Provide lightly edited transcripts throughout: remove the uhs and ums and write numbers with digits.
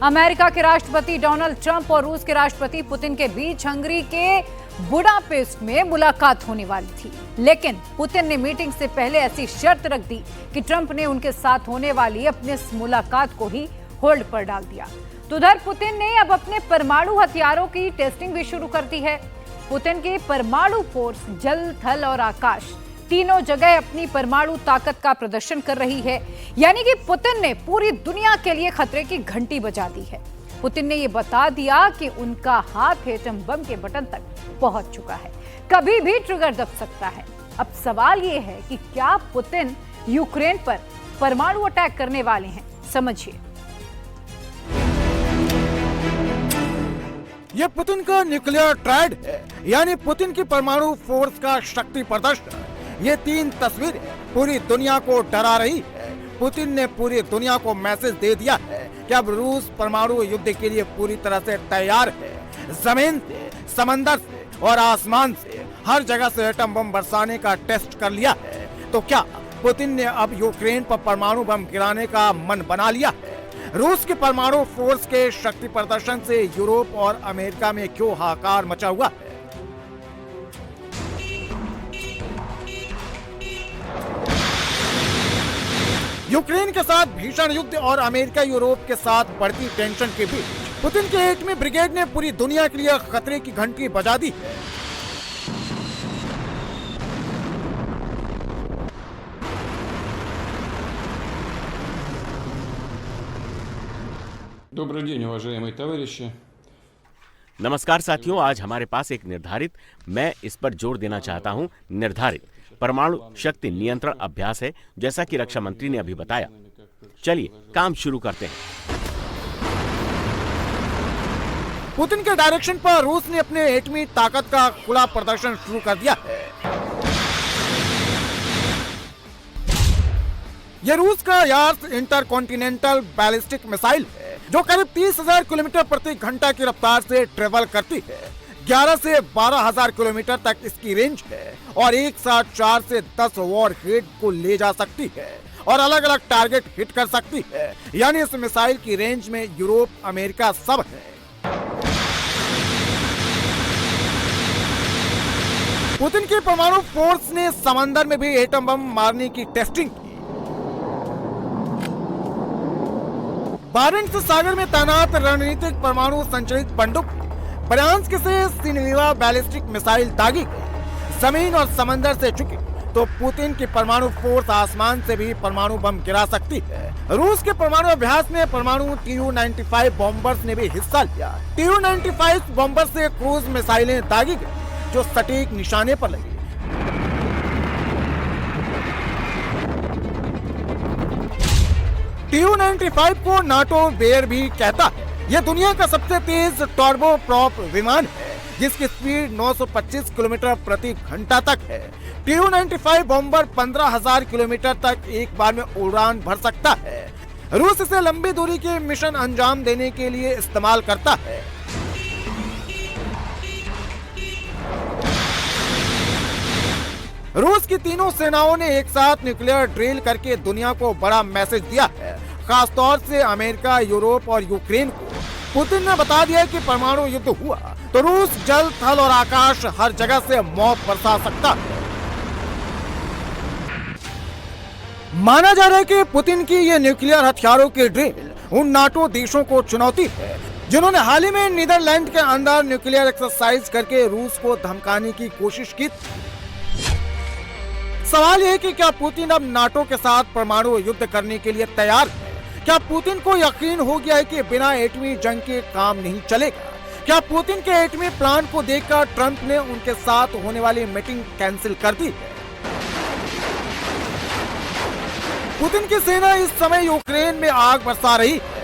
America के राष्ट्रपति Donald Trump और रूस के राष्ट्रपति पुतिन के बीच हंगरी के बुडापेस्ट में मुलाकात होने वाली थी, लेकिन पुतिन ने मीटिंग से पहले ऐसी शर्त रख दी कि ट्रंप ने उनके साथ होने वाली अपनी इस मुलाकात को ही होल्ड पर डाल दिया। तो उधर पुतिन ने अब अपने परमाणु हथियारों की टेस्टिंग भी शुरू कर दी है। पुतिन की परमाणु फोर्स जल, थल और आकाश तीनों जगह अपनी परमाणु ताकत का प्रदर्शन कर रही है, यानी कि पुतिन ने पूरी दुनिया के लिए खतरे की घंटी बजा दी है। पुतिन ने यह बता दिया कि उनका हाथ एटम बम के बटन तक पहुंच चुका है, कभी भी ट्रिगर दब सकता है। अब सवाल यह है कि क्या पुतिन यूक्रेन पर परमाणु अटैक करने वाले हैं? समझिए। ये पुतिन का न्यूक्लियर ट्रायड है, यानी पुतिन की परमाणु फोर्स का शक्ति प्रदर्शन। ये 3 तस्वीरें पूरी दुनिया को डरा रही है। पुतिन ने पूरी दुनिया को मैसेज दे दिया है कि अब रूस परमाणु युद्ध के लिए पूरी तरह से तैयार है। जमीन से, समंदर से और आसमान से हर जगह से एटम बम बरसाने का टेस्ट कर लिया है। तो क्या पुतिन ने अब यूक्रेन पर परमाणु बम गिराने का मन बना लिया है? रूस के परमाणु फोर्स के शक्ति प्रदर्शन से यूरोप और अमेरिका में क्यों हाहाकार मचा हुआ है? यूक्रेन के साथ भीषण युद्ध और अमेरिका यूरोप के साथ बढ़ती टेंशन के बीच पुतिन के एटमी ब्रिगेड ने पूरी दुनिया के लिए खतरे की घंटी बजा दी है। Добрый день, уважаемые товарищи. नमस्कार साथियों, आज हमारे पास एक निर्धारित, मैं इस पर जोर देना चाहता हूं, निर्धारित परमाणु शक्ति नियंत्रण अभ्यास है, जैसा कि रक्षा मंत्री ने अभी बताया। चलिए काम शुरू करते हैं। पुतिन के डायरेक्शन पर रूस ने अपने एटमी ताकत का खुला प्रदर्शन शुरू कर दिया है। यह रूस का यार्स इंटरकॉन्टिनेंटल बैलिस्टिक मिसाइल है, जो करीब 30,000 किलोमीटर प्रति घंटा की रफ्तार से ट्रेवल करती है। 11 से 12,000 किलोमीटर तक इसकी रेंज है और एक साथ 4 से 10 वॉरहेड को ले जा सकती है और अलग अलग टारगेट हिट कर सकती है। यानी इस मिसाइल की रेंज में यूरोप, अमेरिका सब है। पुतिन की परमाणु फोर्स ने समंदर में भी एटम बम मारने की टेस्टिंग की। बारेंट्स सागर में तैनात रणनीतिक परमाणु संचालित पनडुब्बी ब्रयांस्क से सिनविवा बैलिस्टिक मिसाइल दागी गई। जमीन और समंदर से चुकी तो पुतिन की परमाणु फोर्स आसमान से भी परमाणु बम गिरा सकती है। रूस के परमाणु अभ्यास में परमाणु Tu-95 बॉम्बर्स ने भी हिस्सा लिया। Tu-95 बॉम्बर से क्रूज मिसाइलें दागी गई, जो सटीक निशाने पर लगी। Tu-95 को नाटो बेयर भी कहता है। यह दुनिया का सबसे तेज टर्बो प्रॉप विमान है, जिसकी स्पीड 925 किलोमीटर प्रति घंटा तक है। Tu-95 बॉम्बर 15,000 किलोमीटर तक एक बार में उड़ान भर सकता है। रूस इसे लंबी दूरी के मिशन अंजाम देने के लिए इस्तेमाल करता है। रूस की तीनों सेनाओं ने एक साथ न्यूक्लियर ड्रिल करके दुनिया को बड़ा मैसेज दिया है, खासतौर से अमेरिका, यूरोप और यूक्रेन को। पुतिन ने बता दिया कि परमाणु युद्ध हुआ तो रूस जल, थल और आकाश हर जगह से मौत बरसा सकता है। माना जा रहा है कि पुतिन की ये न्यूक्लियर हथियारों की ड्रिल उन नाटो देशों को चुनौती है, जिन्होंने हाल ही में नीदरलैंड के अंदर न्यूक्लियर एक्सरसाइज करके रूस को धमकाने की कोशिश की। सवाल यह है कि क्या पुतिन अब नाटो के साथ परमाणु युद्ध करने के लिए तैयार है? क्या पुतिन को यकीन हो गया है कि बिना एटमी जंग के काम नहीं चलेगा? क्या पुतिन के एटमी प्लान को देखकर ट्रंप ने उनके साथ होने वाली मीटिंग कैंसिल कर दी है? पुतिन की सेना इस समय यूक्रेन में आग बरसा रही है।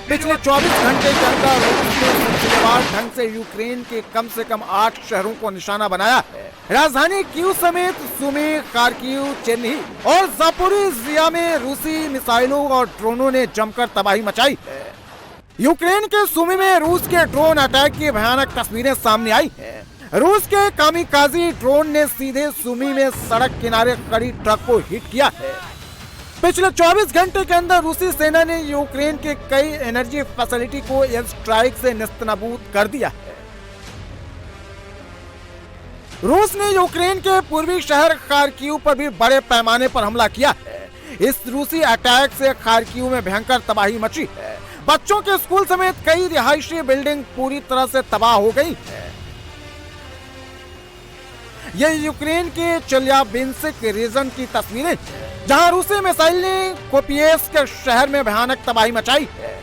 पिछले 24 घंटे के अंदर रूस ने सिलसिलेवार ढंग से यूक्रेन के कम से कम 8 शहरों को निशाना बनाया है। राजधानी कीव समेत सुमी, खार्किव, चेन्नई और जापोरिजिया में रूसी मिसाइलों और ड्रोनों ने जमकर तबाही मचाई है। यूक्रेन के सुमी में रूस के ड्रोन अटैक की भयानक तस्वीरें सामने आई हैं। रूस के कामिकाजी ड्रोन ने सीधे सुमी में सड़क किनारे खड़ी ट्रक को हिट किया है। पिछले 24 घंटे के अंदर रूसी सेना ने यूक्रेन के कई एनर्जी फैसिलिटी को एयर स्ट्राइक से नेस्तनाबूद कर दिया है। रूस ने यूक्रेन के पूर्वी शहर खार्किव पर भी बड़े पैमाने पर हमला किया है। इस रूसी अटैक से खार्किव में भयंकर तबाही मची है। बच्चों के स्कूल समेत कई रिहायशी बिल्डिंग पूरी तरह से तबाह हो गई है। ये यूक्रेन के चेल्याबिंस्क रीजन की तस्वीरें, जहां रूसी मिसाइल ने कोपियेस्क शहर में भयानक तबाही मचाई है।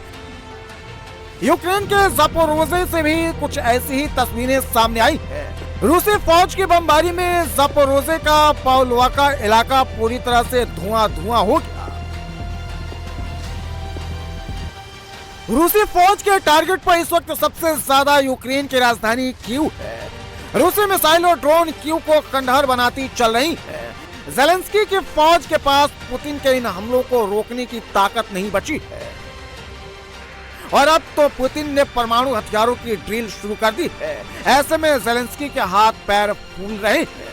यूक्रेन के ज़पोरोज़े से भी कुछ ऐसी ही तस्वीरें सामने आई है। रूसी फौज की बमबारी में ज़पोरोज़े का पावलोवा इलाका पूरी तरह से धुआं हो गया। रूसी फौज के टारगेट पर इस वक्त सबसे ज्यादा यूक्रेन की राजधानी कीव है। रूसी मिसाइल और ड्रोन कीव को खंडहर बनाती चल रही है। ज़ेलेंस्की की फौज के पास पुतिन के इन हमलों को रोकने की ताकत नहीं बची है और अब तो पुतिन ने परमाणु हथियारों की ड्रिल शुरू कर दी है। ऐसे में ज़ेलेंस्की के हाथ पैर फूल रहे हैं।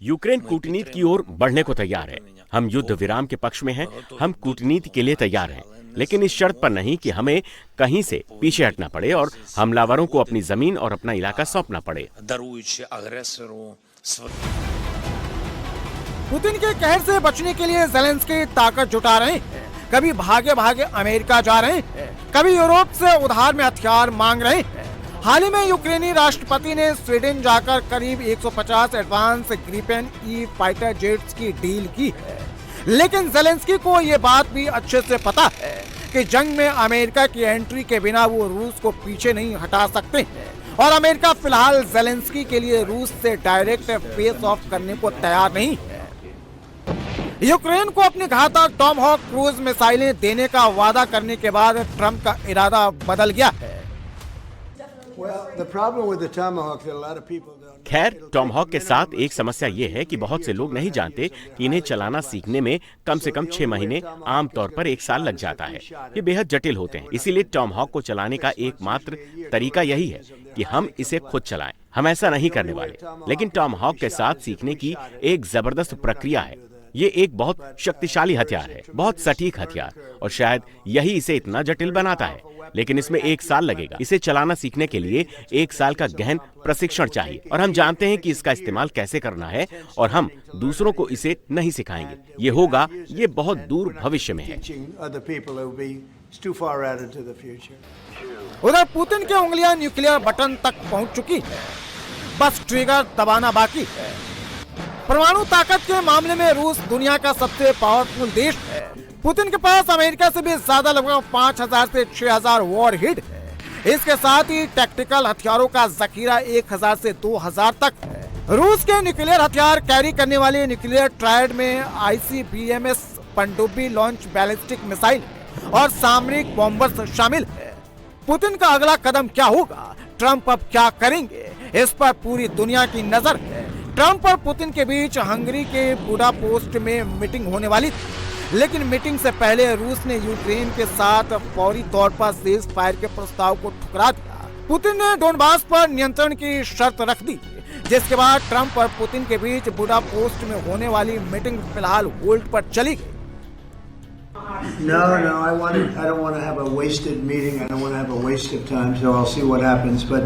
यूक्रेन कूटनीति की ओर बढ़ने को तैयार है। हम युद्ध विराम के पक्ष में हैं, हम कूटनीति के लिए तैयार हैं, लेकिन इस शर्त पर नहीं कि हमें कहीं से पीछे हटना पड़े और हमलावरों को अपनी जमीन और अपना इलाका सौंपना पड़े। पुतिन के कहर से बचने के लिए ज़ेलेंस्की ताकत जुटा रहे हैं। कभी भागे भागे अमेरिका जा रहे हैं, कभी यूरोप से उधार में हथियार मांग रहे हैं। हाल ही में यूक्रेनी राष्ट्रपति ने स्वीडन जाकर करीब 150 advance Gripen E fighter jets की डील की है। लेकिन ज़ेलेंस्की को ये बात भी अच्छे से पता है कि जंग में अमेरिका की एंट्री के बिना वो रूस को पीछे नहीं हटा सकते हैं और अमेरिका फिलहाल ज़ेलेंस्की के लिए रूस से डायरेक्ट फेस ऑफ करने को तैयार नहीं है। यूक्रेन को अपनी घातक टॉमहॉक क्रूज मिसाइलें देने का वादा करने के बाद ट्रंप का इरादा बदल गया है। खैर, टॉमहॉक के साथ एक समस्या ये है कि बहुत से लोग नहीं जानते कि इन्हें चलाना सीखने में कम से कम 6 महीने, आमतौर पर 1 साल लग जाता है। ये बेहद जटिल होते हैं, इसीलिए टॉमहॉक को चलाने का एकमात्र तरीका यही है कि हम इसे खुद चलाएं। हम ऐसा नहीं करने वाले, लेकिन टॉमहॉक के साथ सीखने की एक जबरदस्त प्रक्रिया है। ये एक बहुत शक्तिशाली हथियार है, बहुत सटीक हथियार, और शायद यही इसे इतना जटिल बनाता है। लेकिन इसमें 1 साल लगेगा। इसे चलाना सीखने के लिए 1 साल का गहन प्रशिक्षण चाहिए और हम जानते हैं कि इसका इस्तेमाल कैसे करना है और हम दूसरों को इसे नहीं सिखाएंगे। ये होगा, ये बहुत दूर भविष्य में है। उधर पुतिन की उंगलियां न्यूक्लियर बटन तक पहुंच चुकी है, बस ट्रिगर दबाना बाकी है। परमाणु ताकत के मामले में रूस दुनिया का सबसे पावरफुल देश है। पुतिन के पास अमेरिका से भी ज्यादा लगभग 5000 से 6000 वॉर हेड है। इसके साथ ही टैक्टिकल हथियारों का जखीरा 1000 से 2000 तक है। रूस के न्यूक्लियर हथियार कैरी करने वाले न्यूक्लियर ट्रायड में ICBMs, पनडुब्बी लॉन्च बैलिस्टिक मिसाइल और सामरिक बॉम्बर्स शामिल है। पुतिन का अगला कदम क्या होगा, ट्रंप अब क्या करेंगे, इस पर पूरी दुनिया की नजर है। ट्रंप और पुतिन के बीच हंगरी के बुडापेस्ट में मीटिंग होने वाली थी, लेकिन मीटिंग से पहले रूस ने यूक्रेन के साथ फौरी तौर पर सीज फायर के प्रस्ताव को ठुकरा दिया। पुतिन ने डोनबास पर नियंत्रण की शर्त रख दी, जिसके बाद ट्रंप और पुतिन के बीच बुडापेस्ट में होने वाली मीटिंग फिलहाल होल्ड पर चली गई। No, I don't want to have a wasted meeting. I don't want to have a waste of time, so I'll see what happens. But